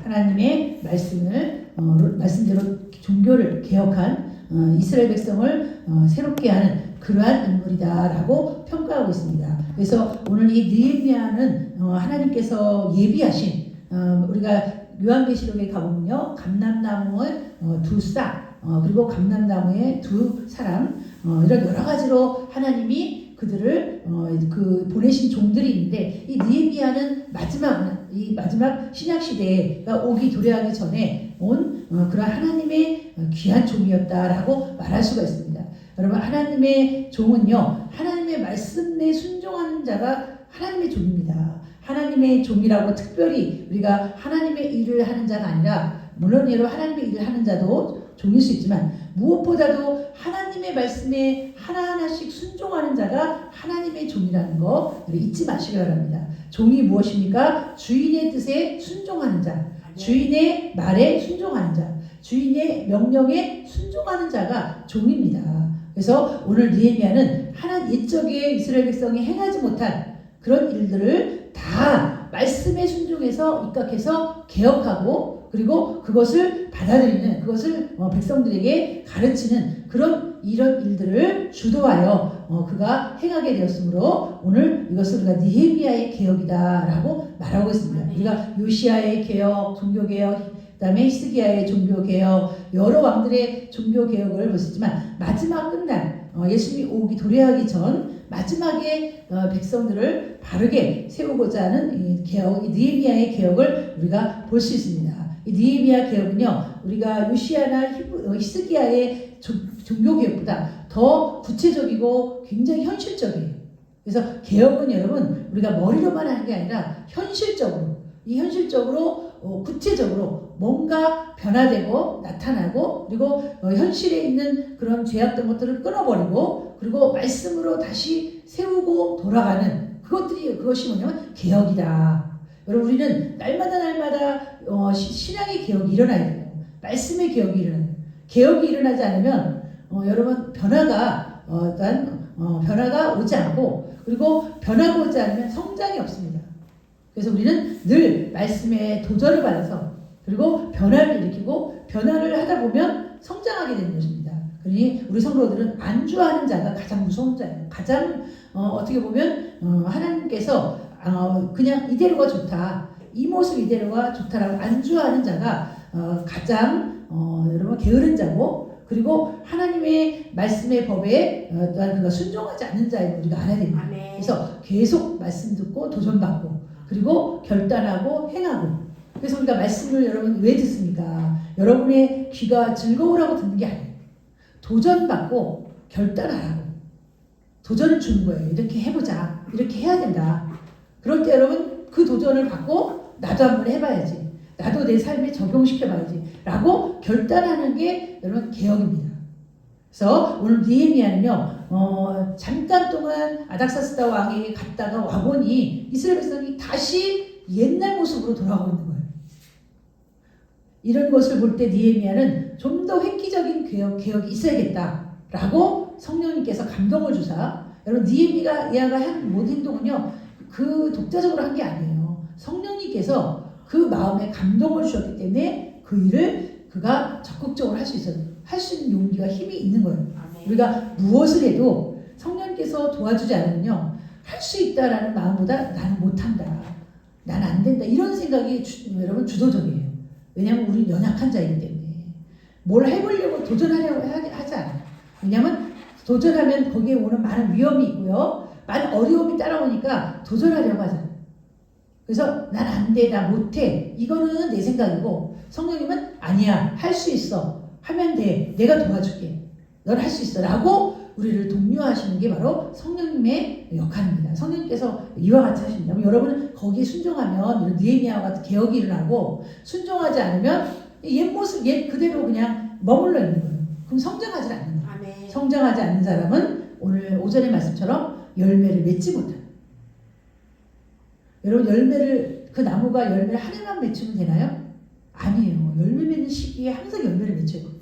하나님의 말씀대로 종교를 개혁한 이스라엘 백성을 새롭게 하는 그러한 인물이다라고 평가하고 있습니다. 그래서 오늘 이 느헤미야는 하나님께서 예비하신 우리가 요한계시록에 가보면요, 감람나무의 두 싹, 그리고 감람나무의 두 사람, 이런 여러 가지로 하나님이 그들을 보내신 종들이 있는데, 이 느헤미야는 마지막 신약 시대가 오기 도래하기 전에 온 그런 하나님의 귀한 종이었다라고 말할 수가 있습니다. 여러분, 하나님의 종은요, 하나님의 말씀에 순종하는 자가 하나님의 종입니다. 하나님의 종이라고 특별히 우리가 하나님의 일을 하는 자가 아니라, 물론 여러분 하나님의 일을 하는 자도 종일 수 있지만 무엇보다도 하나님의 말씀에 하나하나씩 순종하는 자가 하나님의 종이라는 거 잊지 마시기 바랍니다. 종이 무엇입니까? 주인의 뜻에 순종하는 자, 주인의 말에 순종하는 자, 주인의 명령에 순종하는 자가 종입니다. 그래서 오늘 느헤미야는 옛적에 이스라엘 백성이 행하지 못한 그런 일들을 다 말씀에 순종해서 입각해서 개혁하고, 그리고 그것을 받아들이는, 그것을 백성들에게 가르치는 이런 일들을 주도하여 그가 행하게 되었으므로 오늘 이것을 우리가 느헤미야의 개혁이다라고 말하고 있습니다. 우리가 요시야의 개혁, 종교개혁, 그다음에 히스기야의 종교개혁, 여러 왕들의 종교개혁을 보셨지만 마지막 끝날 예수님이 오기 도래하기 전 마지막에 백성들을 바르게 세우고자 하는 이 느헤미야의 개혁을 우리가 볼 수 있습니다. 이 느헤미야 개혁은요, 우리가 요시야나 히스기야의 종교개혁보다 더 구체적이고 굉장히 현실적이에요. 그래서 개혁은 여러분 우리가 머리로만 하는 게 아니라 현실적으로, 구체적으로 뭔가 변화되고 나타나고, 그리고 현실에 있는 그런 죄악된 것들을 끊어버리고, 그리고 말씀으로 다시 세우고 돌아가는 그것이 뭐냐면 개혁이다. 여러분, 우리는 날마다 신앙의 개혁이 일어나야 돼요. 말씀의 개혁이 일어나야 돼요. 개혁이 일어나지 않으면 여러분 변화가 오지 않고, 그리고 변화가 오지 않으면 성장이 없습니다. 그래서 우리는 늘 말씀에 도전을 받아서, 그리고 변화를 일으키고 변화를 하다 보면 성장하게 되는 것입니다. 그러니 우리 성도들은 안주하는 자가 가장 무서운 자예요. 가장 어떻게 보면 하나님께서 그냥 이대로가 좋다, 이 모습 이대로가 좋다라고 안주하는 자가 가장 여러분 게으른 자고, 그리고 하나님의 말씀의 법에 또한 그가 순종하지 않는 자임을 우리가 알아야 됩니다. 그래서 계속 말씀 듣고 도전받고, 그리고 결단하고 행하고. 그래서 우리가 말씀을 여러분 왜 듣습니까? 여러분의 귀가 즐거우라고 듣는 게 아니에요. 도전받고 결단하라고 도전을 주는 거예요. 이렇게 해보자, 이렇게 해야 된다. 그럴 때 여러분 그 도전을 받고 나도 한번 해봐야지, 나도 내 삶에 적용시켜봐야지 라고 결단하는 게 여러분 개혁입니다. 그래서 오늘 느헤미야는요, 잠깐 동안 아닥사스다 왕에게 갔다가 와보니 이스라엘 백성이 다시 옛날 모습으로 돌아가고 있는 거예요. 이런 것을 볼 때 느헤미야는 좀 더 획기적인 개혁이 있어야겠다라고 성령님께서 감동을 주사, 여러분 느헤미야가 한 모든 행동은요, 그 독자적으로 한 게 아니에요. 성령님께서 그 마음에 감동을 주셨기 때문에 그 일을 그가 적극적으로 할 수 있어요. 할 수 있는 용기와 힘이 있는 거예요. 우리가 무엇을 해도 성령님께서 도와주지 않으면요, 할 수 있다라는 마음보다 나는 못한다, 나는 안 된다, 이런 생각이 여러분 주도적이에요. 왜냐하면 우리는 연약한 자이기 때문에 뭘 해보려고 도전하려고 하지 않아요. 왜냐하면 도전하면 거기에 오는 많은 위험이 있고요, 많은 어려움이 따라오니까 도전하려고 하잖아요. 그래서 난 안 돼, 나 못해, 이거는 내 생각이고, 성령님은 아니야, 할 수 있어, 하면 돼, 내가 도와줄게, 넌 할 수 있어 라고 우리를 독려하시는 게 바로 성령님의 역할입니다. 성령님께서 이와 같이 하십니다. 여러분은 거기에 순종하면 느헤미야와 같은 개혁이 일어나고, 순종하지 않으면 옛 모습, 옛 그대로 그냥 머물러 있는 거예요. 그럼 성장하지 않는 거예요. 아멘. 성장하지 않는 사람은 오늘 오전의 말씀처럼 열매를 맺지 못해요. 여러분, 그 나무가 열매를 한 해만 맺히면 되나요? 아니에요. 열매 맺는 시기에 항상 열매를 맺혀요.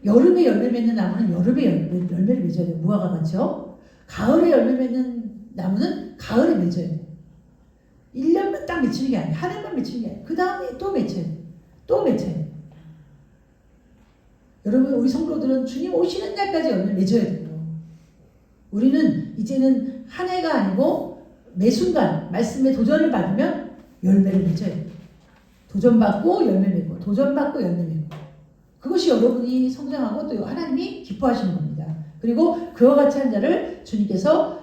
여름에 열매 맺는 나무는 여름에 열매를 맺어야 돼요. 무화과 같죠? 가을에 열매 맺는 나무는 가을에 맺어야 돼요. 1년만 딱 맺히는 게 아니에요. 한 해만 맺히는 게 아니에요. 그 다음에 또 맺혀야 돼요. 또 맺혀야 돼요. 여러분, 우리 성도들은 주님 오시는 날까지 열매 맺어야 돼요. 우리는 이제는 한 해가 아니고 매 순간 말씀에 도전을 받으면 열매를 맺어야 돼요. 도전받고 열매 맺고, 도전받고 열매 맺고. 그것이 여러분이 성장하고 또 하나님이 기뻐하시는 겁니다. 그리고 그와 같이 한 자를 주님께서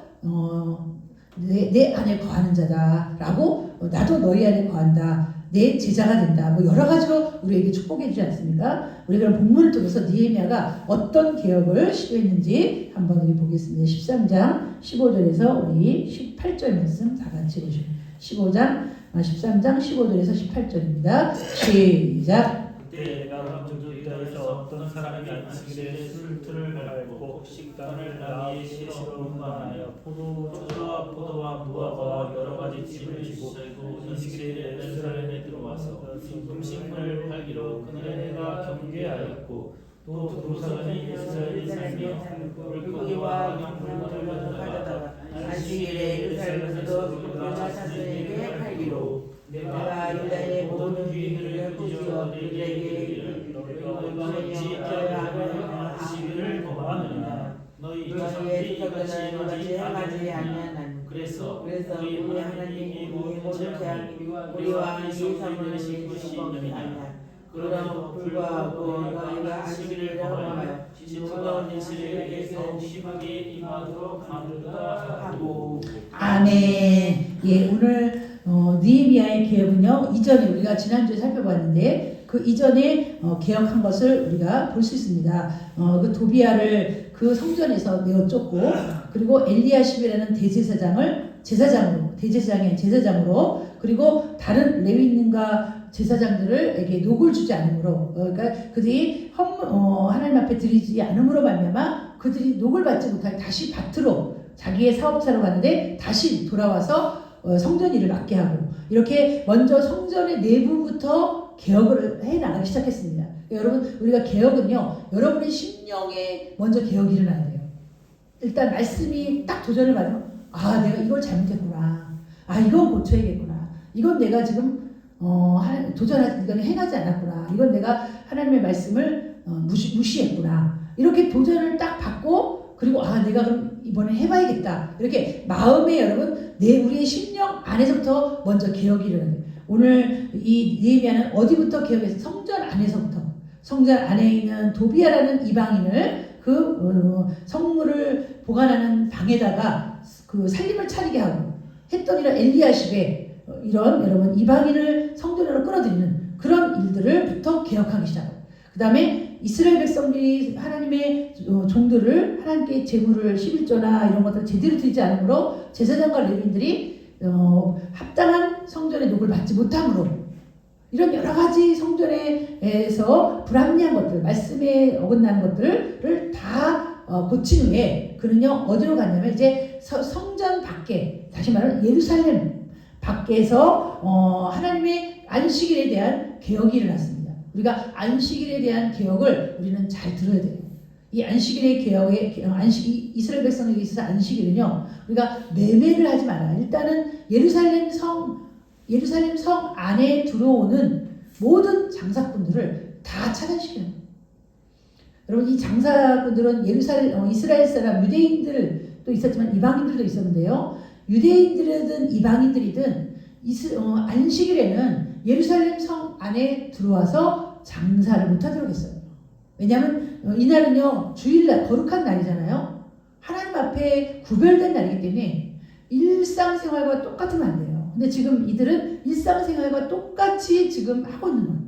내 안에 거하는 자다라고, 나도 너희 안에 거한다, 내 제자가 된다, 뭐 여러 가지로 우리에게 축복해 주지 않습니까? 우리가 그런 본문을 통해서 느헤미야가 어떤 개혁을 시도했는지 한번 우리 보겠습니다. 13장 15절에서 우리 18절 말씀 다 같이 보시죠. 13장 15절에서 18절입니다. 시작. 그때 내가 유다에서 어떤 사람이 안식일에 술틀을 밟고 식단을 나귀의 시체로 운반하여 포도와 무화과와 여러 가지 짐을 지고 안식일에 예루살렘에 들어와서 음식물을 팔기로 그날에 내가 경계하였고 또 두 사람이 이스라엘 삶이 물고기와 물건을 가져다가 안식일에 예루살렘에서 유다 자손에게 팔기로 내가 유다의 모든 귀인을 꾸짖어 그들에게 너희가 잊지 아니하여 안식일을 거부하느냐 너희 자손들이 이같이 행하지 아니하나니 그래서 우리 하나님 우리의 모든 재앙이 우리와 이 성도들의 것이 있느냐 그러나 불구하고 너희가 안식일을 거부하여 지도가 이스라엘에게서 심하게 임하도록 하는도다 하고. 아멘. 예, 오늘 느헤미야의 개혁은요, 이전에 우리가 지난주에 살펴봤는데 그 이전에 개혁한 것을 우리가 볼 수 있습니다. 그 도비아를 그 성전에서 내어 쫓고, 그리고 엘리야십이라는 대제사장을 제사장으로, 그리고 다른 레위인과 제사장들에게 녹을 주지 않으므로, 그러니까 그들이 하나님 앞에 드리지 않음으로 말미암아 그들이 녹을 받지 못하게 다시 밭으로 자기의 사업차로 가는데 다시 돌아와서 성전 일을 맡게 하고, 이렇게 먼저 성전의 내부부터 개혁을 해 나가기 시작했습니다. 여러분, 우리가 개혁은요, 여러분의 심령에 먼저 개혁이 일어나야 돼요. 일단 말씀이 딱 도전을 받으면, 아, 내가 이걸 잘못했구나, 아, 이건 고쳐야겠구나, 이건 내가 지금 이건 행하지 않았구나, 이건 내가 하나님의 말씀을 무시했구나, 이렇게 도전을 딱 받고, 그리고 아, 내가 그럼 이번에 해봐야겠다, 이렇게 마음에, 여러분, 우리의 심령 안에서부터 먼저 개혁이 일어나요. 오늘 이 느헤미야는 어디부터 개혁해서? 성전 안에서부터. 성전 안에 있는 도비아라는 이방인을 그 성물을 보관하는 방에다가 그 살림을 차리게 하고 했던 이런 엘리야십의 이런, 여러분, 이방인을 성전으로 끌어들이는 그런 일들을부터 개혁하기 시작합니다. 그 다음에 이스라엘 백성들이 하나님의 종들을 하나님께 제물을 11조나 이런 것들 제대로 드리지 않으므로 제사장과 레위인들이 합당한 성전의 녹을 받지 못함으로, 이런 여러 가지 성전에서 불합리한 것들, 말씀에 어긋나는 것들을 다 고친 후에 그는요, 어디로 갔냐면 이제 성전 밖에, 다시 말하면 예루살렘 밖에서 하나님의 안식일에 대한 개혁이 일어났습니다. 우리가 안식일에 대한 개혁을 우리는 잘 들어야 돼요. 이 안식일의 개혁의 이스라엘 백성에게 있어서 안식일은요, 우리가 매매를 하지 마라. 일단은 예루살렘 성 안에 들어오는 모든 장사꾼들을 다 차단시키는 거예요. 여러분, 이 장사꾼들은 이스라엘 사람 유대인들도 있었지만 이방인들도 있었는데요. 유대인들이든 이방인들이든 안식일에는 예루살렘 성 안에 들어와서 장사를 못하도록 했어요. 왜냐하면 이날은요, 주일날, 거룩한 날이잖아요. 하나님 앞에 구별된 날이기 때문에 일상생활과 똑같으면 안 돼요. 근데 지금 이들은 일상생활과 똑같이 지금 하고 있는 거예요.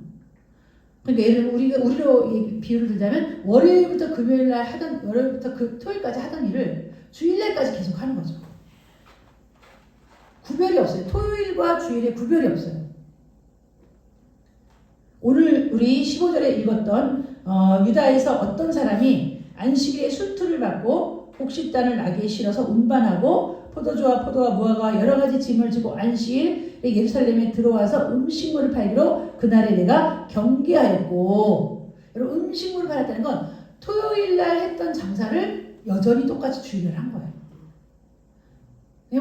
그러니까 예를 들면 우리로 비유를 들자면 월요일부터 토요일까지 하던 일을 주일날까지 계속 하는 거죠. 구별이 없어요. 토요일과 주일에 구별이 없어요. 오늘 우리 15절에 읽었던 유다에서 어떤 사람이 안식일에 술틀을 받고 곡식단을 나귀에 실어서 운반하고 포도주와 무화과 여러 가지 짐을 지고 안식일에 예루살렘에 들어와서 음식물을 팔기로 그날에 내가 경계하였고, 여러분, 음식물을 팔았다는 건 토요일날 했던 장사를 여전히 똑같이 주일날 한 거예요.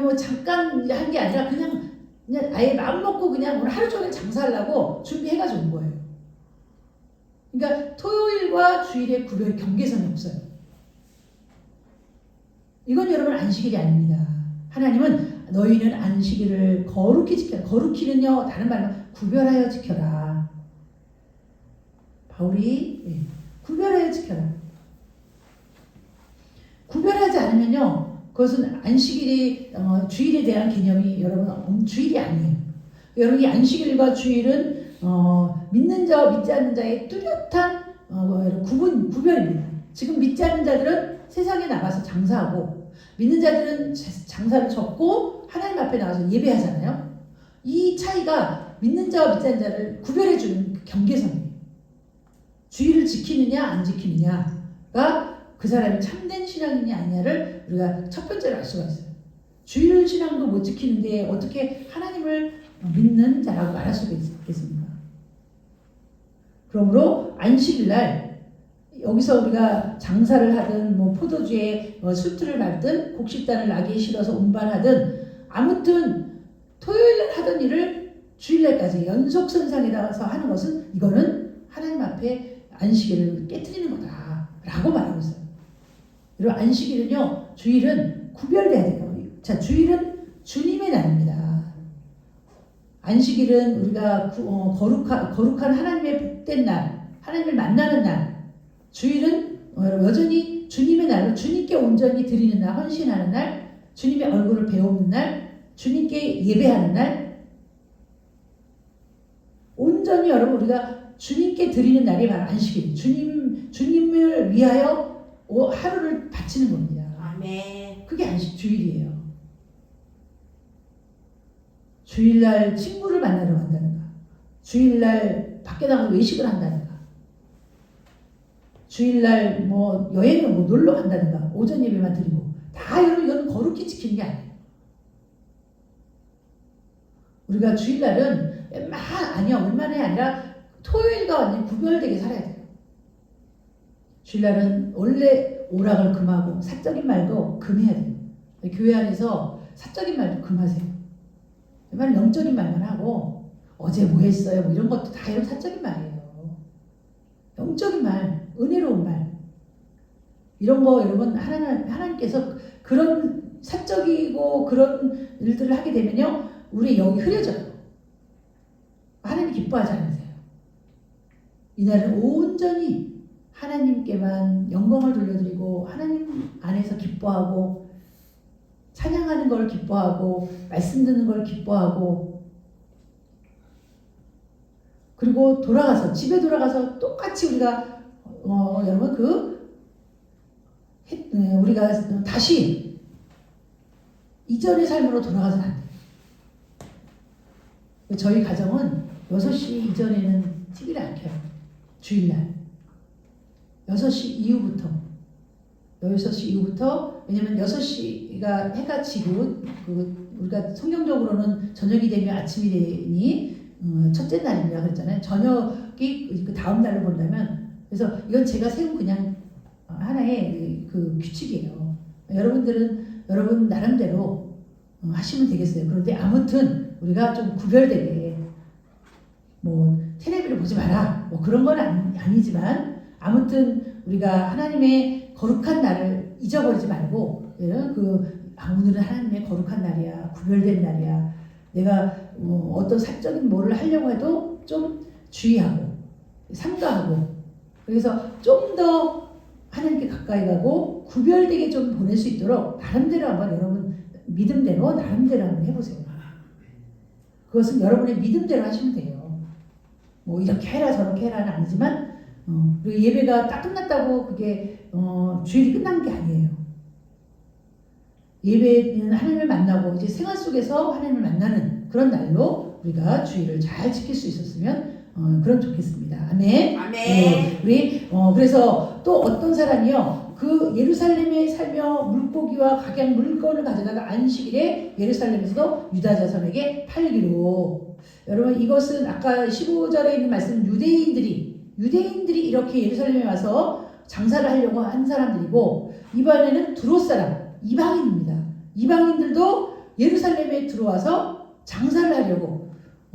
뭐 잠깐 한 게 아니라 그냥 그냥 아예 마음 먹고 그냥 오늘 하루 종일 장사하려고 준비해가지고 온 거예요. 그러니까 토요일과 주일의 구별 경계선이 없어요. 이건 여러분 안식일이 아닙니다. 하나님은 너희는 안식일을 거룩히 지켜라. 거룩히는요 다른 말로 구별하여 지켜라. 바울이 구별하여 지켜라. 구별하지 않으면요 그것은 안식일이 주일에 대한 개념이 여러분 주일이 아니에요. 여러분 이 안식일과 주일은 믿는 자와 믿지 않는 자의 뚜렷한 구별입니다. 지금 믿지 않는 자들은 세상에 나가서 장사하고 믿는 자들은 장사를 접고 하나님 앞에 나가서 예배하잖아요. 이 차이가 믿는 자와 믿지 않는 자를 구별해주는 경계선이에요. 주일을 지키느냐 안 지키느냐가 그 사람이 참된 신앙이냐 아니냐를 우리가 첫 번째로 알 수가 있어요. 주일 신앙도 못 지키는데 어떻게 하나님을 믿는 자라고 말할 수가 있겠습니까? 그러므로 안식일날 여기서 우리가 장사를 하든 뭐 포도주에 술틀을 밟든 곡식단을 나귀에 실어서 운반하든 아무튼 토요일날 하던 일을 주일날까지 연속선상에다가서 하는 것은 이거는 하나님 앞에 안식일을 깨트리는 거다라고 말하고 있어요. 여러분 안식일은요 주일은 구별돼야 돼요. 자 주일은 주님의 날입니다. 안식일은 우리가 거룩한 하나님의 복된 날, 하나님을 만나는 날. 주일은 여전히 주님의 날로 주님께 온전히 드리는 날, 헌신하는 날, 주님의 얼굴을 배우는 날, 주님께 예배하는 날. 온전히 여러분 우리가 주님께 드리는 날이 바로 안식일. 주님을 위하여 하루를 바치는 겁니다. 아멘. 그게 안식 주일이에요. 주일날 친구를 만나러 간다든가, 주일날 밖에 나가서 외식을 한다든가, 주일날 뭐 여행을 뭐 놀러 간다든가, 오전 예배만 드리고 다 여러분 이건 거룩히 지키는 게 아니에요. 우리가 주일날은 얼마만이 아니라 토요일과 완전히 구별되게 살아야 돼요. 주일날은 원래 오락을 금하고 사적인 말도 금해야 돼요. 교회 안에서 사적인 말도 금하세요. 정말 영적인 말만 하고 어제 뭐 했어요? 뭐 이런 것도 다 이런 사적인 말이에요. 영적인 말, 은혜로운 말 이런 거 여러분 하나님께서 그런 사적이고 그런 일들을 하게 되면요 우리 영이 흐려져요. 하나님 기뻐하지 않으세요. 이날은 온전히 하나님께만 영광을 돌려드리고 하나님 안에서 기뻐하고 찬양하는 걸 기뻐하고 말씀 듣는 걸 기뻐하고 그리고 집에 돌아가서 똑같이 우리가 여러분 우리가 다시 이전의 삶으로 돌아가서는 안 돼요. 저희 가정은 6시 이전에는 TV를 안 켜요. 주일날 6시 이후부터 왜냐면 6시가 해가 지고 우리가 성경적으로는 저녁이 되면 아침이 되니 첫째 날입니다 그랬잖아요. 저녁이 그 다음 날로 본다면 그래서 이건 제가 세운 그냥 하나의 그 규칙이에요. 여러분 나름대로 하시면 되겠어요. 그런데 아무튼 우리가 좀 구별되게 뭐 텔레비를 보지 마라 뭐 그런 건 아니지만 아무튼 우리가 하나님의 거룩한 날을 잊어버리지 말고 오늘은 하나님의 거룩한 날이야 구별된 날이야 내가 어떤 사적인 뭐를 하려고 해도 좀 주의하고 삼가하고 그래서 좀 더 하나님께 가까이 가고 구별되게 좀 보낼 수 있도록 나름대로 한번 여러분 믿음대로 나름대로 한번 해보세요. 그것은 여러분의 믿음대로 하시면 돼요. 뭐 이렇게 해라 저렇게 해라는 아니지만 그리고 예배가 딱 끝났다고 그게 주일이 끝난 게 아니에요. 예배는 하나님을 만나고 이제 생활 속에서 하나님을 만나는 그런 날로 우리가 주일을 잘 지킬 수 있었으면 그럼 좋겠습니다. 아멘. 아멘. 네, 우리 그래서 또 어떤 사람이요 그 예루살렘에 살며 물고기와 각양 물건을 가져다가 안식일에 예루살렘에서도 유다 자손에게 팔기로. 여러분 이것은 아까 15절에 있는 말씀 유대인들이 이렇게 예루살렘에 와서 장사를 하려고 한 사람들이고 이번에는 두롯 사람 이방인입니다. 이방인들도 예루살렘에 들어와서 장사를 하려고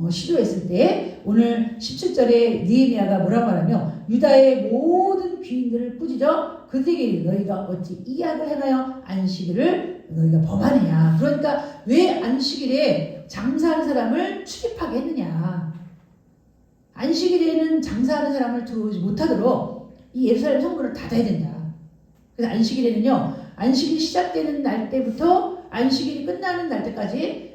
시도했을 때 오늘 17절에 느헤미야가 뭐라고 말하며 유다의 모든 귀인들을 꾸짖어 그들에게 너희가 어찌 이 악을 행하여 안식일을 너희가 범하느냐. 그러니까 왜 안식일에 장사하는 사람을 출입하게 했느냐. 안식일에는 장사하는 사람을 들어오지 못하도록 이 예루살렘 성문을 닫아야 된다. 그래서 안식일에는요, 안식일이 시작되는 날 때부터 안식일이 끝나는 날 때까지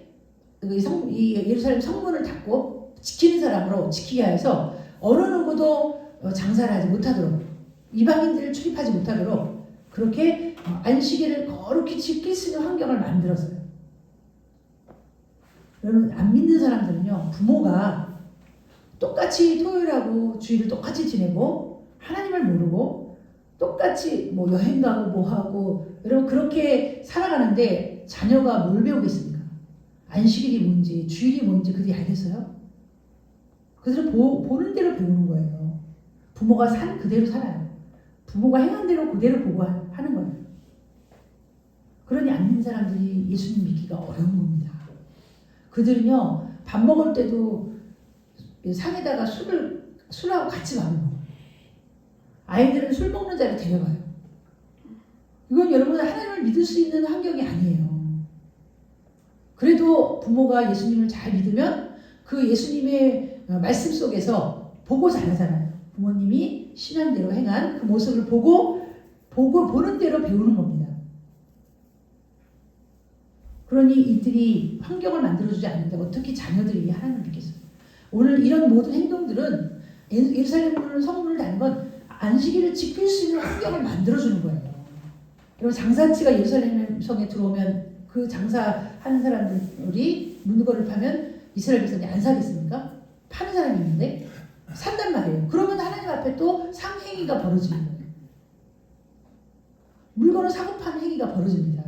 이 예루살렘 성문을 닫고 지키는 사람으로 지키게 해서 어느 누구도 장사를 하지 못하도록, 이방인들을 출입하지 못하도록 그렇게 안식일을 거룩히 지킬 수 있는 환경을 만들었어요. 여러분, 안 믿는 사람들은요, 부모가 똑같이 토요일하고 주일을 똑같이 지내고 하나님을 모르고 똑같이 뭐 여행 가고 뭐 하고 여러분 그렇게 살아가는데 자녀가 뭘 배우겠습니까? 안식일이 뭔지 주일이 뭔지 그들이 알겠어요? 그들은 보는 대로 배우는 거예요. 부모가 산 그대로 살아요. 부모가 행한 대로 그대로 보고 하는 거예요. 그러니 안 믿는 사람들이 예수님 믿기가 어려운 겁니다. 그들은요, 밥 먹을 때도 상에다가 술하고 같이 밥을 먹어요. 아이들은 술 먹는 자리에 데려가요. 이건 여러분 하나님을 믿을 수 있는 환경이 아니에요. 그래도 부모가 예수님을 잘 믿으면 그 예수님의 말씀 속에서 보고 자라잖아요. 부모님이 신앙대로 행한 그 모습을 보고 보는 대로 배우는 겁니다. 그러니 이들이 환경을 만들어주지 않는데 어떻게 자녀들이 하나님을 믿겠어요? 오늘 이런 모든 행동들은 예루살렘 성문을 닫는 건 안식일을 지킬 수 있는 환경을 만들어주는 거예요. 여러분 장사치가 예루살렘 성에 들어오면 그 장사하는 사람들이 물건을 파면 이스라엘 백성이 안 사겠습니까? 파는 사람이 있는데 산단 말이에요. 그러면 하나님 앞에 또 상행위가 벌어지는 거예요. 물건을 사고 파는 행위가 벌어집니다.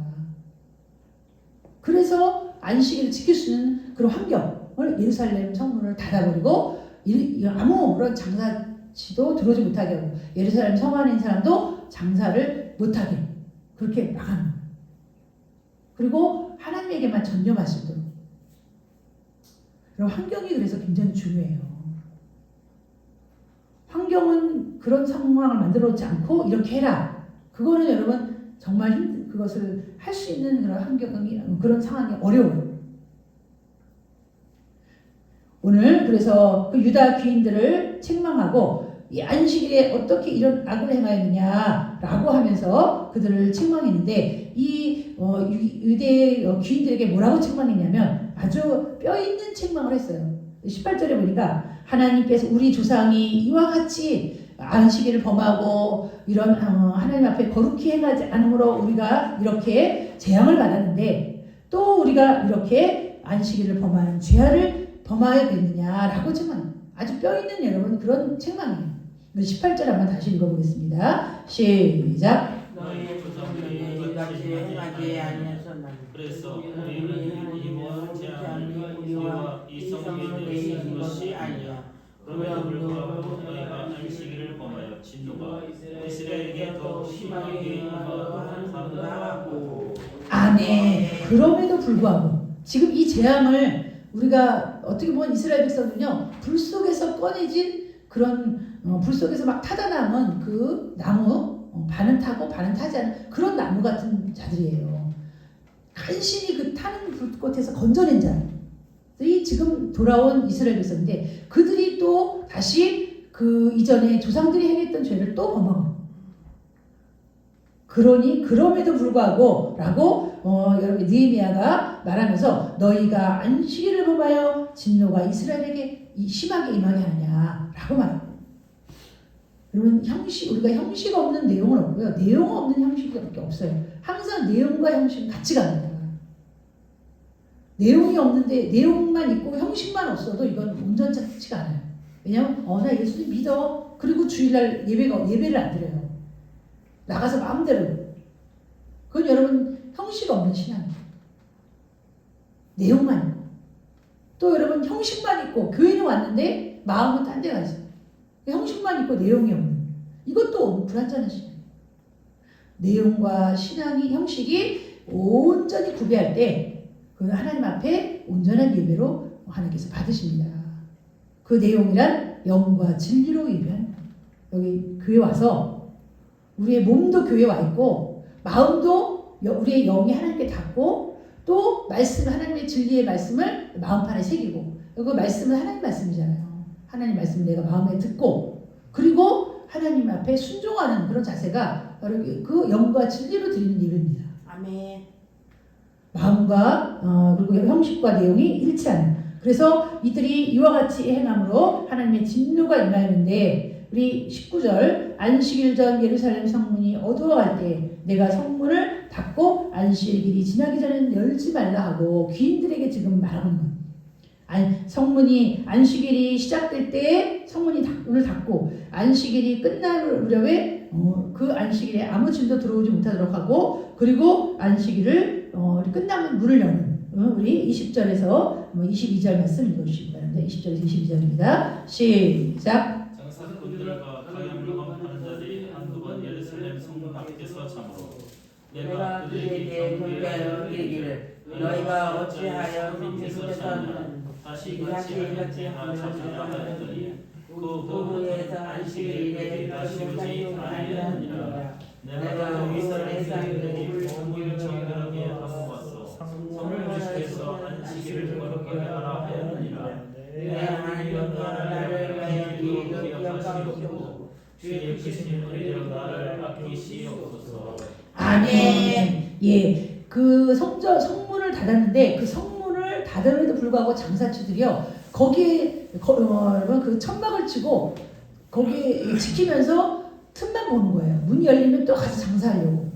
그래서 안식일을 지킬 수 있는 그런 환경을 예루살렘 성문을 닫아버리고 아무 그런 장사치도 들어오지 못하게 하고 예루살렘 성 안에 있는 사람도 장사를 못하게 그렇게 막아놓은 거예요. 그리고 하나님에게만 전념할 수 있도록. 그럼 환경이 그래서 굉장히 중요해요. 환경은 그런 상황을 만들어 놓지 않고 이렇게 해라. 그거는 여러분 정말 그것을 할 수 있는 그런 환경이 그런 상황이 어려워요. 오늘 그래서 그 유다 귀인들을 책망하고 이 안식일에 어떻게 이런 악을 행하였느냐라고 하면서 그들을 책망했는데 이 유대 귀인들에게 뭐라고 책망했냐면 아주 뼈 있는 책망을 했어요. 18절에 보니까 하나님께서 우리 조상이 이와 같이 안식일을 범하고 이런 하나님 앞에 거룩히 행하지 않으므로 우리가 이렇게 재앙을 받았는데 또 우리가 이렇게 안식일을 범하는 죄를 범하여야겠느냐라고 책망. 아주 뼈 있는 여러분 그런 책망이에요. 18절 한번 다시 읽어보겠습니다. 시작. 너희의 조상들이 이같이 행하지 아니하였나니 그래서 우리는 이번 재앙을 우리와 이 성읍에 내리는 것이 아니야. 그럼에도 불구하고 너희가 안식일을 범하여 진노가 이스라엘에게 더 심하게 임하고 아멘. 그럼에도 불구하고 지금 이 재앙을 우리가 어떻게 보면 이스라엘 백성은요 불 속에서 꺼내진 그런 불 속에서 막 타다 남은 그 나무 반은 타고 반은 타지 않은 그런 나무 같은 자들이에요. 간신히 그 타는 불꽃에서 건져낸 자들이 지금 돌아온 이스라엘 백성인데 그들이 또 다시 그 이전에 조상들이 행했던 죄를 또 범하고 그러니 그럼에도 불구하고 라고 여러분 느헤미야가 말하면서 너희가 안식일을 범하여 진노가 이스라엘에게 심하게 임하게 하느냐 라고 말합니다. 여러분 우리가 형식 없는 내용은 없고요. 내용 없는 형식이 없어요. 항상 내용과 형식은 같이 갑니다. 내용이 없는데 내용만 있고 형식만 없어도 이건 온전치가 않아요. 왜냐하면 나 예수님 믿어. 그리고 주일날 예배를 안 드려요. 나가서 마음대로. 그건 여러분 형식 없는 신앙이에요. 내용만 있고. 또 여러분 형식만 있고 교회는 왔는데 마음은 딴 데 가 있어요. 형식만 있고 내용이 없는. 이것도 불완전한 신앙이에요. 내용과 신앙이 형식이 온전히 구비할 때 그 하나님 앞에 온전한 예배로 하나님께서 받으십니다. 그 내용이란 영과 진리로 예배하는 여기 교회 와서 우리의 몸도 교회 와 있고 마음도 우리의 영이 하나님께 닿고 또 말씀 하나님의 진리의 말씀을 마음판에 새기고 그 말씀은 하나님 말씀이잖아요. 하나님 말씀을 내가 마음에 듣고 그리고 하나님 앞에 순종하는 그런 자세가 바로 그 영과 진리로 드리는 예배입니다. 아멘. 마음과 그리고 형식과 내용이 일치하는. 그래서 이들이 이와 같이 행함으로 하나님의 진노가 임하였는데 우리 19절 안식일 전 예루살렘 성문이 어두워갈 때 내가 성문을 닫고 안식일이 지나기 전에 열지 말라 하고 귀인들에게 지금 말하고 있는 거예요. 성문이 안식일이 시작될 때 성문이 문을 닫고 안식일이 끝날 무렵에 그 안식일에 아무 짐도 들어오지 못하도록 하고 그리고 안식일을 끝나면 문을 여는 우리 20절에서 22절 말씀 읽어주시기 바랍니다. 20절에서 22절입니다. 시작. 장사꾼들과 가양 영업하는 자들이 한두 번 예루살렘 성문 앞에서 참으로 내가 그들에게 경계하여 이르기를 너희가 어찌하여 성문에서는 다시 같이 하나 하였더니 그 후에서 안식일에 다시 오지 아니하느니라. 내가 이스라엘에게 성문을 정결하게 하고 왔어 성문을 지켜서 안식일을 거룩하게 하라 하였느니라. 내 하나님 나를 가야히 기억하시옵고 주의 크신 은혜로 나를 아끼시옵소서. 아멘. 예, 그 성문을 닫았는데 그 성문을 닫음에도 불구하고 장사치들이요 거기에 그 천막을 치고 거기에 지키면서 틈만 보는 거예요. 문이 열리면 또 가서 장사하려고.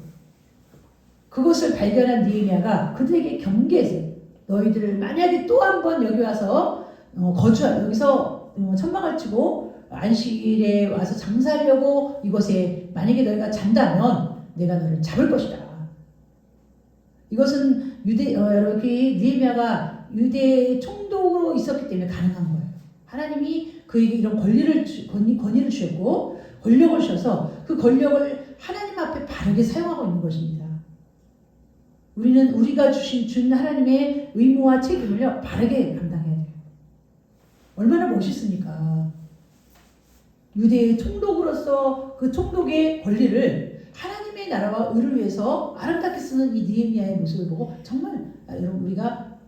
그것을 발견한 느헤미야가 그들에게 경계했어요. 너희들을 만약에 또 한 번 여기 와서 여기서 천막을 치고 안식일에 와서 장사하려고 이곳에 만약에 너희가 잔다면 내가 너를 잡을 것이다. 이것은 여러분 느헤미야가 유대 총독으로 있었기 때문에 가능한 거예요. 하나님이 그에게 이런 권위를 주셨고 권력을 주셔서 그 권력을 하나님 앞에 바르게 사용하고 있는 것입니다. 우리는 우리가 준 하나님의 의무와 책임을요 바르게 감당해야 돼요. 얼마나 멋있습니까? 유대의 총독으로서 그 총독의 권리를 하나님의 나라와 의를 위해서 아름답게 쓰는 이 느헤미야의 모습을 보고 정말 여러분 우리가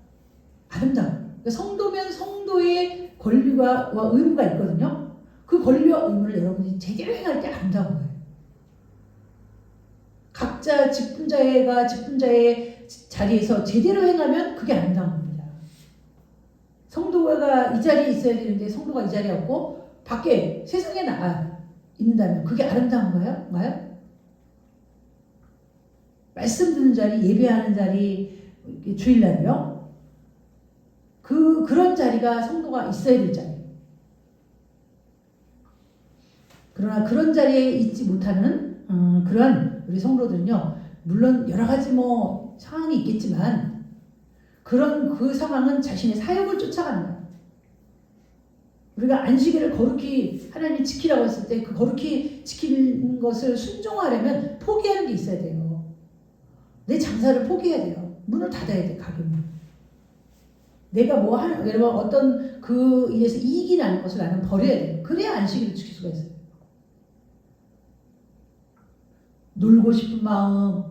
아름다워요. 그러니까 성도면 성도의 권리와 의무가 있거든요. 그 권리와 의무를 여러분이 제대로 행할 때 아름다운 거예요. 각자 직분자가 직분자의 자리에서 제대로 행하면 그게 아름다운 겁니다. 성도가 이 자리에 있어야 되는데 성도가 이 자리에 없고 밖에 세상에 나가 있는다면 그게 아름다운가요? 말씀 듣는 자리, 예배하는 자리, 주일날이요. 그런 자리가 성도가 있어야 될 자리예요. 그러나 그런 자리에 있지 못하는 그런 우리 성도들은요, 물론 여러 가지 상황이 있겠지만 그 상황은 자신의 사역을 쫓아가는 거예요. 우리가 안식일을 거룩히 하나님이 지키라고 했을 때 그 거룩히 지키는 것을 순종하려면 포기하는 게 있어야 돼요. 내 장사를 포기해야 돼요. 문을 닫아야 돼, 가게문. 내가 여러분 어떤 그 일에서 이익이 나는 것을 나는 버려야 돼요. 그래야 안식일을 지킬 수가 있어요. 놀고 싶은 마음,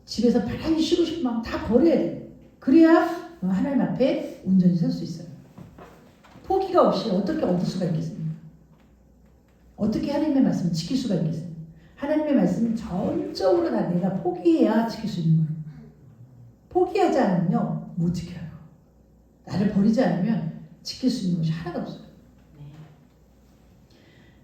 집에서 편안히 쉬고 싶은 마음 다 버려야 돼요. 그래야 하나님 앞에 온전히 설 수 있어요. 포기가 없이 어떻게 얻을 수가 있겠습니까? 어떻게 하나님의 말씀을 지킬 수가 있겠습니까? 하나님의 말씀은 전적으로 다 내가 포기해야 지킬 수 있는 거예요. 포기하지 않으면요 못 지켜요. 나를 버리지 않으면 지킬 수 있는 것이 하나도 없어요.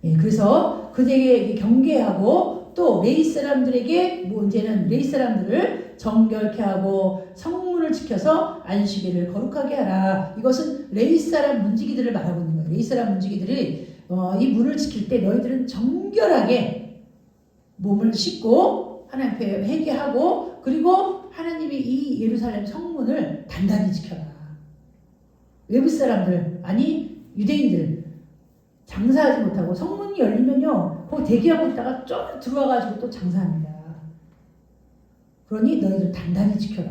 예, 그래서 그들에게 경계하고 또 레위 사람들에게 이제는 레위 사람들을 정결케 하고 성문을 지켜서 안식일을 거룩하게 하라. 이것은 레위 사람 문지기들을 말하고 있는 거예요. 레위 사람 문지기들이 이 문을 지킬 때 너희들은 정결하게 몸을 씻고 하나님 앞에 회개하고 그리고 하나님이 이 예루살렘 성문을 단단히 지켜라. 외부 사람들 유대인들 장사하지 못하고 성문이 열리면요 거기 대기하고 있다가 좀 들어와가지고 또 장사합니다. 그러니 너희들 단단히 지켜라.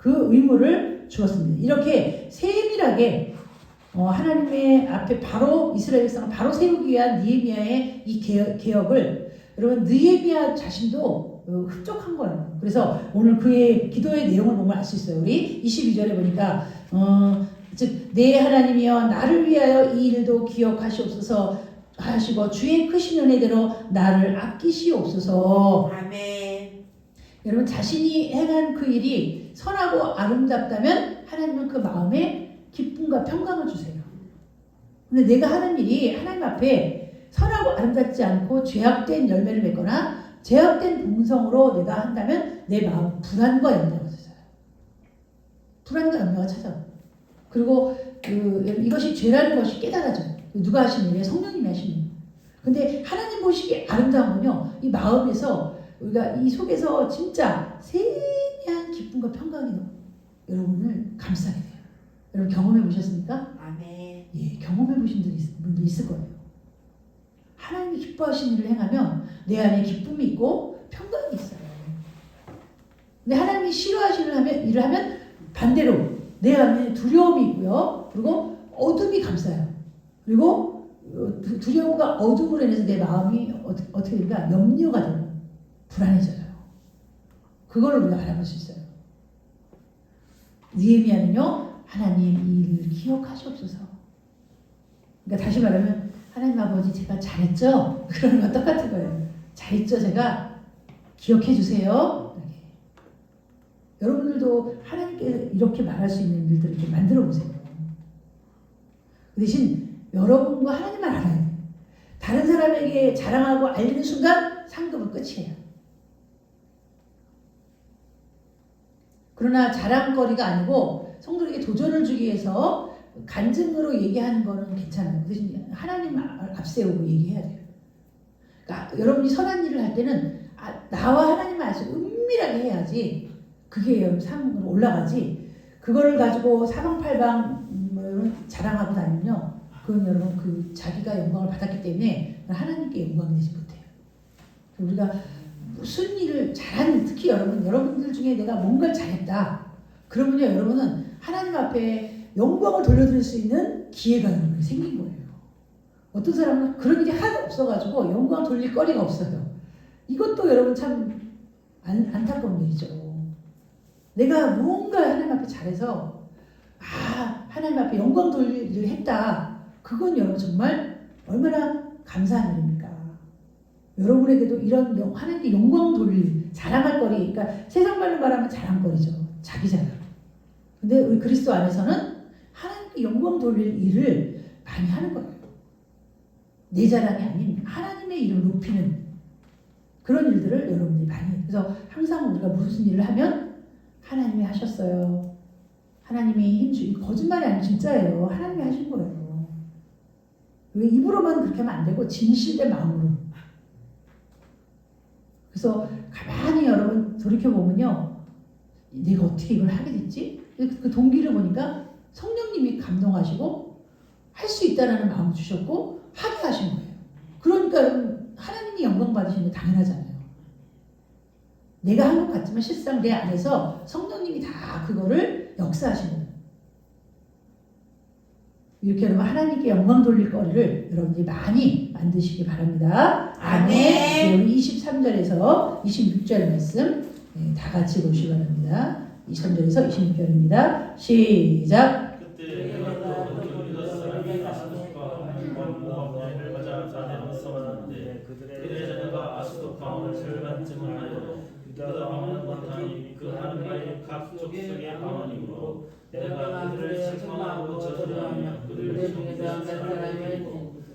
그 의무를 주었습니다. 이렇게 세밀하게 하나님의 앞에 바로 이스라엘 백성을 바로 세우기 위한 느헤미야의 이 개혁을 여러분 느헤미야 자신도 흡족한 거예요. 그래서 오늘 그의 기도의 내용을 보면 알 수 있어요. 우리 22절에 보니까 즉 내 하나님이여 나를 위하여 이 일도 기억하시옵소서 하시고 주의 크신 은혜대로 나를 아끼시옵소서. 아멘. 여러분 자신이 행한 그 일이 선하고 아름답다면 하나님은 그 마음에 기쁨과 평강을 주세요. 근데 내가 하는 일이 하나님 앞에 선하고 아름답지 않고 죄악된 열매를 맺거나 죄악된 본성으로 내가 한다면 내 마음 불안과 염려가 찾아요. 불안과 염려가 찾아. 그리고 이것이 죄라는 것이 깨달아져요. 누가 하신 일이에요? 성령님이 하신 일. 근데 하나님 보시기에 아름다운 건요. 이 마음에서 우리가 이 속에서 진짜 세미한 기쁨과 평강이 여러분을 감싸게 돼요. 여러분 경험해 보셨습니까? 아멘. 예, 경험해 보신 분들 있을 거예요. 하나님이 기뻐하신 일을 행하면 내 안에 기쁨이 있고 평강이 있어요. 근데 하나님이 싫어하시는 일을 하면 반대로 내 안에 두려움이 있고요. 그리고 어둠이 감싸요. 그리고 두려움과 어둠으로 인해서 내 마음이 어떻게 됩니까? 염려가 되고 불안해져요. 그걸 우리가 알아볼 수 있어요. 느헤미야는요, 하나님 이 일을 기억하시옵소서. 그러니까 다시 말하면 하나님 아버지 제가 잘했죠? 그러는 건 똑같은 거예요. 잘했죠? 제가 기억해 주세요. 이렇게. 여러분들도 하나님께 이렇게 말할 수 있는 일들을 이렇게 만들어 보세요. 그 대신 여러분과 하나님만 알아야 돼요. 다른 사람에게 자랑하고 알리는 순간 상급은 끝이에요. 그러나 자랑거리가 아니고 성도에게 도전을 주기 위해서 간증으로 얘기하는 거는 괜찮아요. 그 대신 하나님 앞세우고 얘기해야 돼요. 그러니까 여러분이 선한 일을 할 때는 나와 하나님을 알 수 은밀하게 해야지 그게 상으로 올라가지. 그거를 가지고 사방팔방 자랑하고 다니면요. 그건 여러분 그 자기가 영광을 받았기 때문에 하나님께 영광이 되지 못해요. 우리가 무슨 일을 잘하는, 특히 여러분들 중에 내가 뭔가를 잘했다. 그러면요, 여러분은 하나님 앞에 영광을 돌려드릴 수 있는 기회가 여러분에게 생긴 거예요. 어떤 사람은 그런 일이 하나도 없어가지고 영광을 돌릴 거리가 없어요. 이것도 여러분 참 안타까운 일이죠. 내가 무언가 하나님 앞에 잘해서 하나님 앞에 영광 돌릴 일을 했다. 그건 여러분 정말 얼마나 감사한 일입니까? 여러분에게도 이런 하나님께 영광 돌릴 자랑할 거리, 그러니까 세상 말로 말하면 자랑거리죠. 자기 자랑. 근데 우리 그리스도 안에서는 하나님께 영광 돌릴 일을 많이 하는 거예요. 내 자랑이 아닌 하나님의 이름을 높이는 그런 일들을 여러분들이 많이 해요. 그래서 항상 우리가 무슨 일을 하면 하나님이 하셨어요. 하나님이 거짓말이 아니고 진짜예요. 하나님이 하신 거예요. 왜 입으로만 그렇게 하면 안 되고 진실된 마음으로. 그래서 가만히 여러분 돌이켜보면요. 내가 어떻게 이걸 하게 됐지? 그 동기를 보니까 성령님이 감동하시고 할 수 있다는 마음을 주셨고 하게 하신 거예요. 그러니까 여러분 하나님이 영광 받으시는 게 당연하잖아요. 내가 한 것 같지만 실상 내 안에서 성령님이 다 그거를 역사하신 거예요. 이렇게 여러분 하나님께 영광 돌릴 거리를 여러분들이 많이 만드시기 바랍니다. 아멘. 네, 우리 23절에서 26절 말씀 다 같이 보시기 바랍니다. 23절에서 26절입니다. 시작. 그때 내가 또 유다 사람이 아스돗과 모압을 맞아 자네로 싸웠는데 그들의 자녀가 아스돗 방언을 절반쯤을 하여 유다 방언은 못하니 그 하는 바에 각 족속의 방언이므로 내가 그들을 책망하고 저주하며 그들 중에서 한 사람이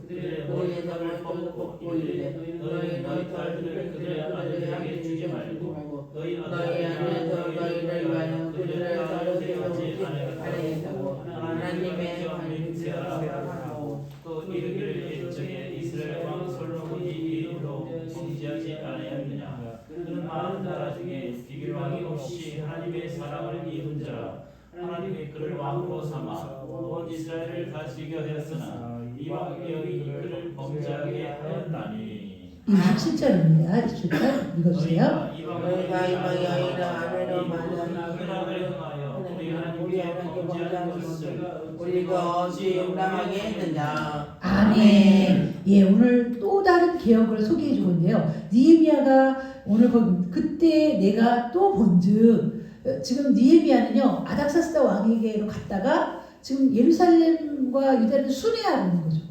그들의 머리카락을 뽑고 이르되 너희 딸들을 그들의 아들에게 주지 말고 너희 아들에서 너희를 위하여 그들을 따르게 하지 아니하고 하나님의 관심세하라 하고 또 이르기를 일정에 이스라엘 왕 솔로몬이 이 일로 통지하지 아니하였느냐. 그는 많은 나라 중에 비길 왕이 없이 하나님의 사랑을 입은 자라. 하나님이 그를 왕으로 삼아 온 이스라엘을 다스리게 하였으나 이방 여인이 그를 범죄하게 하였나니. 27절입니다. 27절 읽어주세요. 너희가 이방 여인을 아내로 만나 그 흑암을 행하여 우리 우리 하나님께 하나님께 범죄한 범죄한 것을 것을 우리가 어찌 용납하게 했느냐. 아멘. 예, 오늘 또 다른 개혁을 소개해 주고 있는데요. 느헤미야가 오늘 그때 내가 또 본즉 지금 느헤미야는요 아닥사스다 왕에게로 갔다가 지금 예루살렘과 유다를 순회하고 있는 거죠.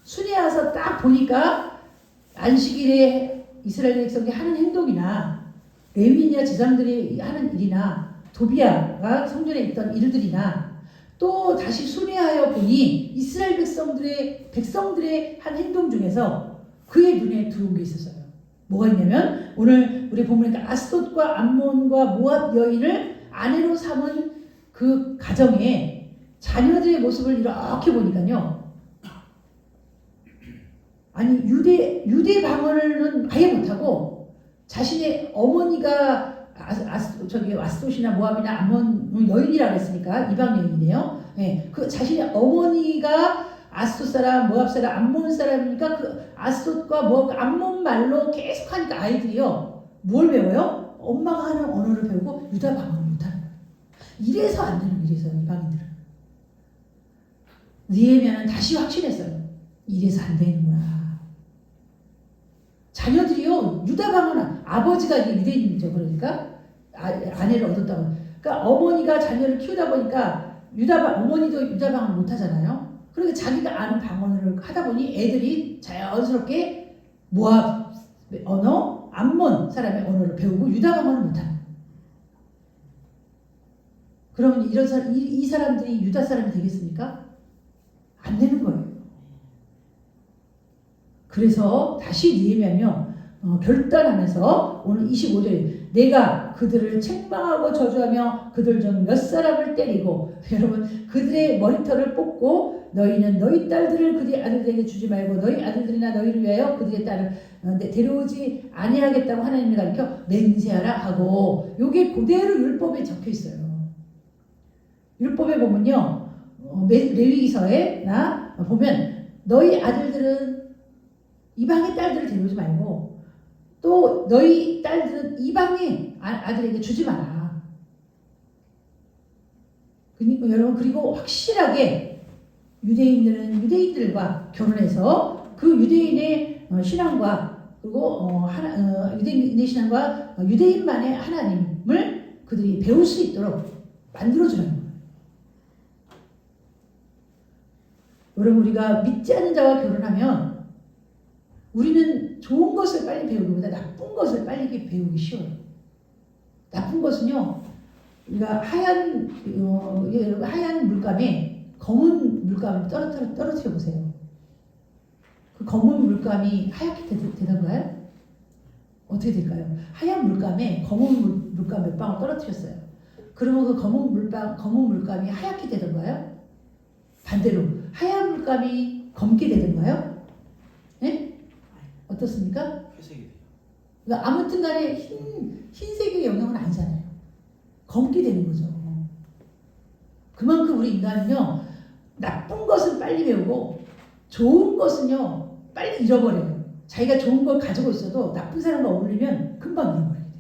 순회해서 딱 보니까 안식일에 이스라엘 백성이 하는 행동이나 레위인이나 제사장들이 하는 일이나 도비야가 성전에 있던 일들이나 또 다시 순회하여 보니 이스라엘 백성들의 한 행동 중에서 그의 눈에 들어온 게 있었어요. 뭐가 있냐면 오늘 우리 보니까 아스돗과 암몬과 모압 여인을 아내로 삼은 그 가정에 자녀들의 모습을 이렇게 보니까요. 아니 유대 방언은 아예 못하고 자신의 어머니가 아스돗이나 모압이나 암몬 여인이라고 했으니까 이방 여인이네요. 예, 그 자신의 어머니가 아스돗 사람, 모압 사람, 암몬 사람이니까 그 아스돗과 모압, 암몬 말로 계속 하니까 아이들이요 뭘 배워요? 엄마가 하는 언어를 배우고 유다 방언을 못하는 거예요. 이래서 안 되는 이래서 이방인들은. 느헤미야는 다시 확신했어요. 이래서 안 되는구나. 자녀들이요 유다 방언 아버지가 이게 유대인이죠. 그러니까 아내를 얻었다고. 그러니까 어머니가 자녀를 키우다 보니까 어머니도 유다 방언을 못 하잖아요. 그러니까 자기가 아는 방언을 하다 보니 애들이 자연스럽게 모압 언어, 암몬 사람의 언어를 배우고 유다 방언을 못하는. 그러면 이 사람들이 유다 사람이 되겠습니까? 안 되는 거예요. 그래서 다시 느헤미야는요 결단하면서 오늘 25절에 내가 그들을 책망하고 저주하며 그들 중 몇 사람을 때리고 여러분 그들의 머리털을 뽑고 너희는 너희 딸들을 그들의 아들들에게 주지 말고 너희 아들들이나 너희를 위하여 그들의 딸을 데려오지 아니하겠다고 하나님을 가르쳐 맹세하라 하고 요게 그대로 율법에 적혀 있어요. 율법에 보면요 레위기서에 보면 너희 아들들은 이방의 딸들을 데려오지 말고 또 너희 딸들은 이방의 아들에게 주지 마라. 그러니까 여러분 그리고 확실하게 유대인들은 유대인들과 결혼해서 그 유대인의 신앙과 그리고 유대인의 신앙과 유대인만의 하나님을 그들이 배울 수 있도록 만들어주는 거예요. 여러분 우리가 믿지 않는 자와 결혼하면 우리는 좋은 것을 빨리 배우기보다 나쁜 것을 빨리 배우기 쉬워요. 나쁜 것은요, 우리가 하얀 물감에 검은 물감을 떨어뜨려 보세요. 그 검은 물감이 하얗게 되던가요? 어떻게 될까요? 하얀 물감에 검은 물감 몇 방울 떨어뜨렸어요. 그러면 그 검은 물감이 하얗게 되던가요? 반대로 하얀 물감이 검게 되던가요? 네? 어떻습니까? 회색이 돼요. 그러니까 아무튼 간에 흰색의 영역은 아니잖아요. 검게 되는 거죠. 그만큼 우리 인간은요, 나쁜 것은 빨리 배우고 좋은 것은요, 빨리 잃어버려요. 자기가 좋은 걸 가지고 있어도 나쁜 사람과 어울리면 금방 잃어버리게 돼요.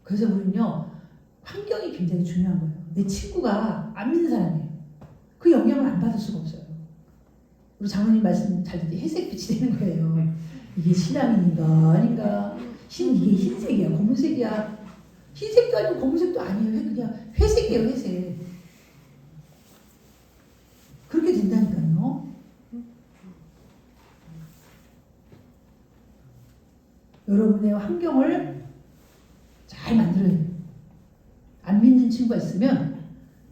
그래서 우리는요, 환경이 굉장히 중요한 거예요. 내 친구가 안 믿는 사람이에요. 그 영향을 안 받을 수가 없어요. 우리 장로님 말씀 잘 듣지 회색빛이 되는 거예요. 이게 신앙인인가 아닌가. 이게 흰색이야 검은색이야. 흰색도 아니고 검은색도 아니에요. 그냥 회색이에요. 회색. 그렇게 된다니까요. 여러분의 환경을 잘 만들어야 돼요. 안 믿는 친구가 있으면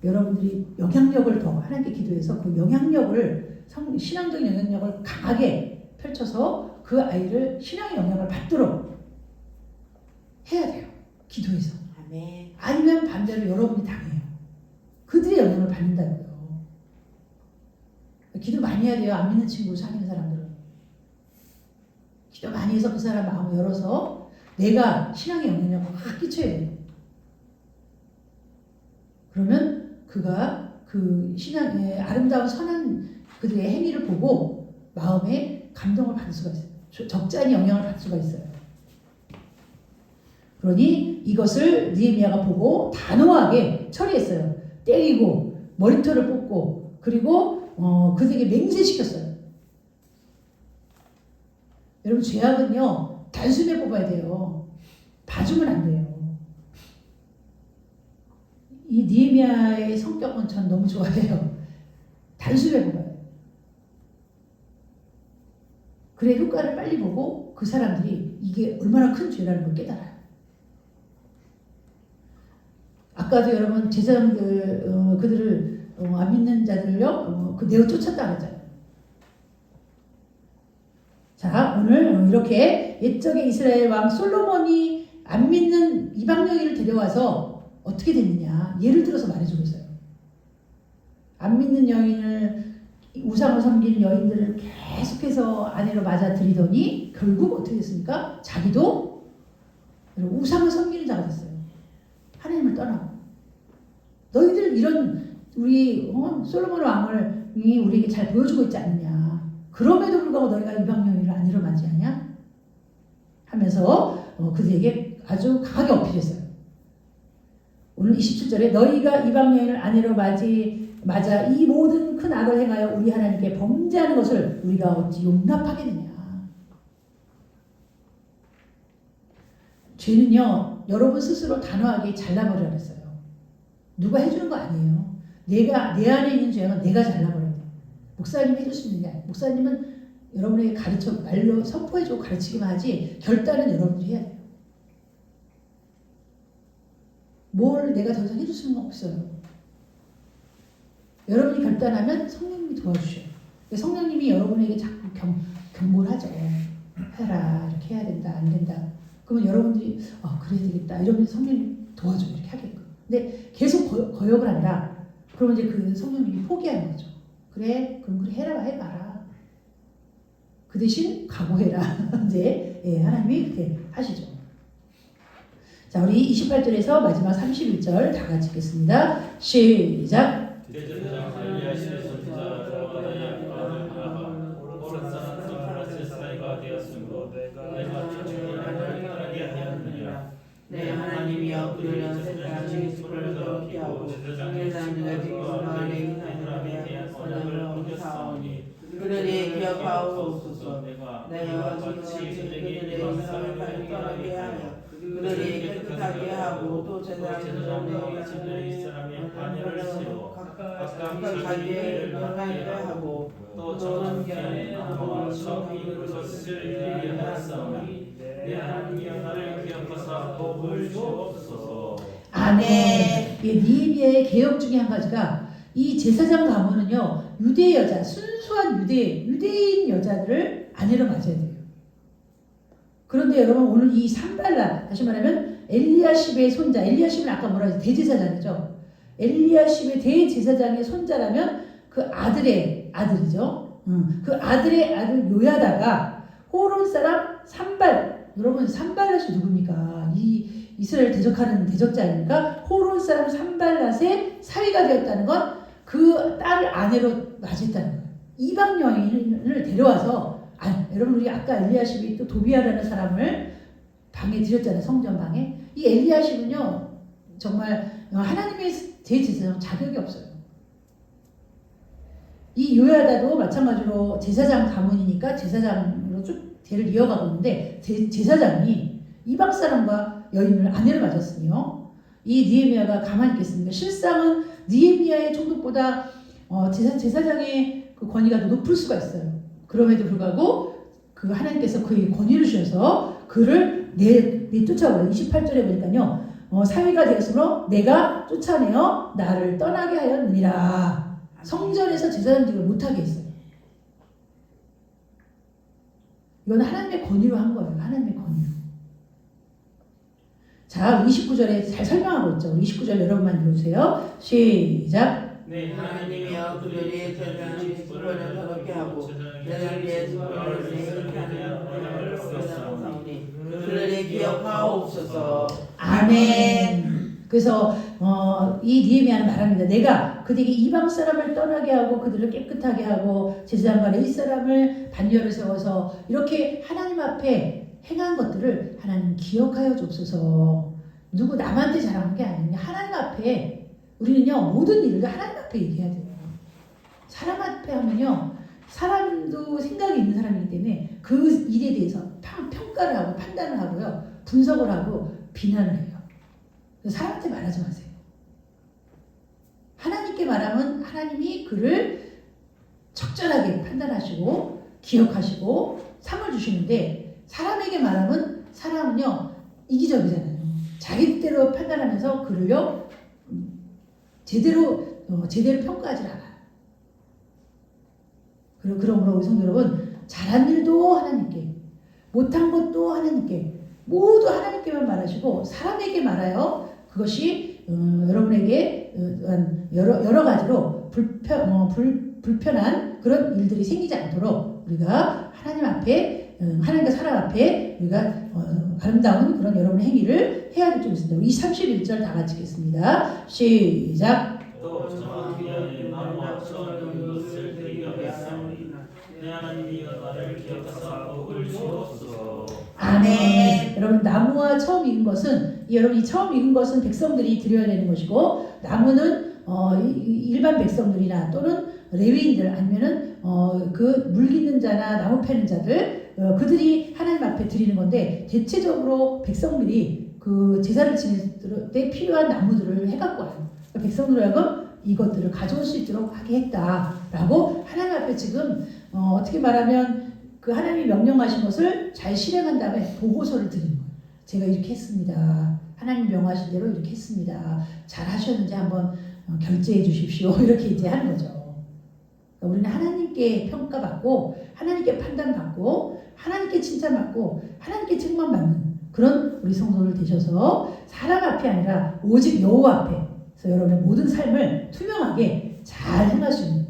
여러분들이 영향력을 더 하나님께 기도해서 그 영향력을 신앙적인 영향력을 강하게 펼쳐서 그 아이를 신앙의 영향을 받도록 해야 돼요. 기도해서. 아멘. 아니면 반대로 여러분이 당해요. 그들의 영향을 받는다고요. 기도 많이 해야 돼요. 안 믿는 친구 사귀는 사람들은. 기도 많이 해서 그 사람 마음을 열어서 내가 신앙의 영향력을 확 끼쳐야 돼요. 그러면 그가 그 신앙의 아름다운 선한 그들의 행위를 보고 마음에 감동을 받을 수가 있어요. 적잖이 영향을 받을 수가 있어요. 그러니 이것을 느헤미야가 보고 단호하게 처리했어요. 때리고 머리털을 뽑고 그리고 그들에게 맹세시켰어요. 여러분 죄악은요 단숨에 뽑아야 돼요. 봐주면 안 돼요. 이 느헤미야의 성격은 전 너무 좋아해요. 단숨에 뽑아요. 그래 효과를 빨리 보고 그 사람들이 이게 얼마나 큰 죄라는 걸 깨달아요. 아까도 여러분 제사장들 그들을 안 믿는 자들요 그 내어 쫓았다 그랬잖아요. 자 오늘 이렇게 옛적의 이스라엘 왕 솔로몬이 안 믿는 이방 여인을 데려와서 어떻게 됐느냐 예를 들어서 말해주고 있어요. 안 믿는 여인을 우상을 섬기는 여인들을 계속해서 아내로 맞아들이더니 결국 어떻게 됐습니까? 자기도 우상을 섬기는 자가 됐어요. 하나님을 떠나고 너희들 이런 우리 솔로몬 왕을 우리에게 잘 보여주고 있지 않느냐. 그럼에도 불구하고 너희가 이방 여인을 아내로 맞이하냐? 하면서 그들에게 아주 강하게 어필했어요. 오늘 27절에 너희가 이방 여인을 아내로 맞아 이 모든 큰 악을 행하여 우리 하나님께 범죄하는 것을 우리가 어찌 용납하겠느냐. 죄는요 여러분 스스로 단호하게 잘라버리라 그랬어요. 누가 해주는 거 아니에요. 내가 내 안에 있는 죄악은 내가 잘라버려야 돼. 목사님이 해줄 수 있느냐. 목사님은 여러분에게 말로 선포해주고 가르치기만 하지 결단은 여러분들이 해야 돼요. 뭘 내가 더 이상 해줄 수는 없어요. 여러분이 결단하면 성령님이 도와주셔요. 성령님이 여러분에게 자꾸 경고를 하죠. 해라 이렇게 해야 된다 안 된다. 그러면 여러분들이 그래야 되겠다 이러면서 성령님이 도와줘요. 이렇게 하게끔. 근데 계속 거역을 한다. 그러면 이제 그 성령님이 포기하는 거죠. 그래 그럼 그래 해봐라. 그 대신 각오해라. 이제 하나님이 그렇게 하시죠. 자 우리 28절에서 마지막 31절 다 같이 읽겠습니다. 시작. 내 하나님이여 그들은 새까지 습을 더럽게 하고 제사장들과 지금과 내 사람에 언약을 어겼사오니 그들이 기억하옵소서. 내가 지금같이 그들의 이성을 발견하게 하여 그들이 깨끗하게 하고 또 제사장들의 이스라엘의 반열을 세워 각각 자기의 명하게 하고 또 정결한 마음으로 성의를 것을 위하였사오니 내 하나님이여 나를 기억하사 복을 주옵소서. 아멘. 느헤미야의 개혁 중에 한 가지가 이 제사장 가문은요 유대 여자 순수한 유대인 여자들을 아내로 맞아야 돼요. 그런데 여러분 오늘 이 산발라 다시 말하면 엘리야십의 손자 엘리야십은 아까 뭐라 했죠? 대제사장이죠. 엘리야십의 대제사장의 손자라면 그 아들의 아들이죠. 그 아들의 아들 요야다가 호론 사람 여러분 산발랏이 누굽니까? 이 이스라엘 대적하는 대적자입니까? 호론 사람 산발랏의 사위가 되었다는 건 그 딸을 아내로 맞이했다는 거예요. 이방 여인을 데려와서 여러분 우리 아까 엘리야십이 또 도비아라는 사람을 방에 들였잖아요. 성전 방에. 이 엘리야십은요 정말 하나님의 대제사장 자격이 없어요. 이 요야다도 마찬가지로 제사장 가문이니까 제사장으로 쭉 대를 이어가고 있는데 제사장이 이방 사람과 여인을 아내를 맞았으며 이 느헤미야가 가만히 있겠습니까? 실상은 느헤미야의 총독보다 제사장의 그 권위가 더 높을 수가 있어요. 그럼에도 불구하고 그 하나님께서 그에게 권위를 주셔서 그를 내쫓아버려요. 28절에 보니까요. 사위가 되었으므로 내가 쫓아내어 나를 떠나게 하였느니라. 성전에서 제사장직을 못하게 했어요. 이건 하나님의 권위로 한 거예요. 하나님의 권위로. 자, 29절에 잘 설명하고 있죠. 29절 여러분만 읽어주세요. 시작. 네, 하나님이여 그들이 제사장의 습을 더럽게 하고 제사장의 습을 대행하는 언약을 어겼사오니 그들이 기억하옵소서. 아멘. 그래서 이 느헤미야는 말합니다. 내가 그들에게 이방 사람을 떠나게 하고 그들을 깨끗하게 하고 제사장과 레위 사람을 반열을 세워서 이렇게 하나님 앞에 행한 것들을 하나님 기억하여 주옵소서. 누구 남한테 자랑한 게 아니냐. 하나님 앞에 우리는요 모든 일을 하나님 앞에 얘기해야 돼요. 사람 앞에 하면요 사람도 생각이 있는 사람이기 때문에 그 일에 대해서 평가를 하고 판단을 하고요 분석을 하고 비난을 해요. 사람한테 말하지 마세요. 하나님께 말하면 하나님이 그를 적절하게 판단하시고 기억하시고 상을 주시는데 사람에게 말하면 사람은요 이기적이잖아요. 자기대로 판단하면서 그를요 제대로 평가하지 않아요. 그러므로 우리 성도 여러분 잘한 일도 하나님께 못한 것도 하나님께 모두 하나님께만 말하시고 사람에게 말하여 그것이 여러분에게 여러 가지로 불편한 그런 일들이 생기지 않도록 우리가 하나님 앞에 하나님과 사람 앞에 우리가 아름다운 그런 여러분의 행위를 해야 될 줄 믿습니다. 우리 31절 다 같이 읽겠습니다. 시작. 또 저와 미안해 나무와 처음 이것을 드리려 했사오니 내 하나님이여 나를 기억하사 복을 주옵소서. 아멘. 여러분 나무와 처음 익은 것은 여러분이 처음 익은 것은 백성들이 드려야 되는 것이고 나무는 일반 백성들이나 또는 레위인들 아니면은 그 물 깃는 자나 나무 패는 자들 그들이 하나님 앞에 드리는 건데 대체적으로 백성들이 그 제사를 지낼 때 필요한 나무들을 해갖고 와요. 백성들을 하여금 이것들을 가져올 수 있도록 하게 했다라고 하나님 앞에 지금 어떻게 말하면 그 하나님이 명령하신 것을 잘 실행한 다음에 보고서를 드리는 거예요. 제가 이렇게 했습니다. 하나님 명하신 대로 이렇게 했습니다. 잘 하셨는지 한번 결제해 주십시오. 이렇게 이제 하는 거죠. 우리는 하나님께 평가받고 하나님께 판단받고 하나님께 칭찬받고 하나님께 책망받는 그런 우리 성도들 되셔서 사람 앞이 아니라 오직 여호와 앞에서 여러분의 모든 삶을 투명하게 잘 행할 수 있는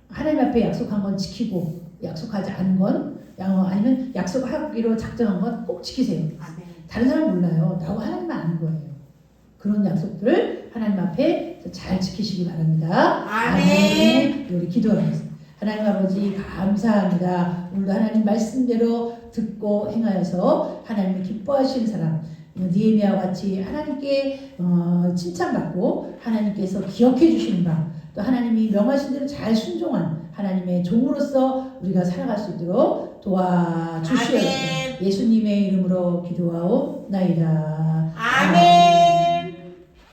하나님 앞에 약속한 건 지키고 약속하지 않은 건 아니면 약속하기로 작정한 건 꼭 지키세요. 다른 사람 몰라요. 나하고 하나님만 아는 거예요. 그런 약속들을 하나님 앞에 잘 지키시기 바랍니다. 아멘. 우리 기도하겠습니다. 하나님 아버지 감사합니다. 오늘도 하나님 말씀대로 듣고 행하여서 하나님을 기뻐하시는 사람 느헤미야와 같이 하나님께 칭찬받고 하나님께서 기억해 주시는 바 또 하나님이 명하신 대로 잘 순종한 하나님의 종으로서 우리가 살아갈 수 있도록 도와주시옵소서. 예수님의 이름으로 기도하옵나이다. 아멘.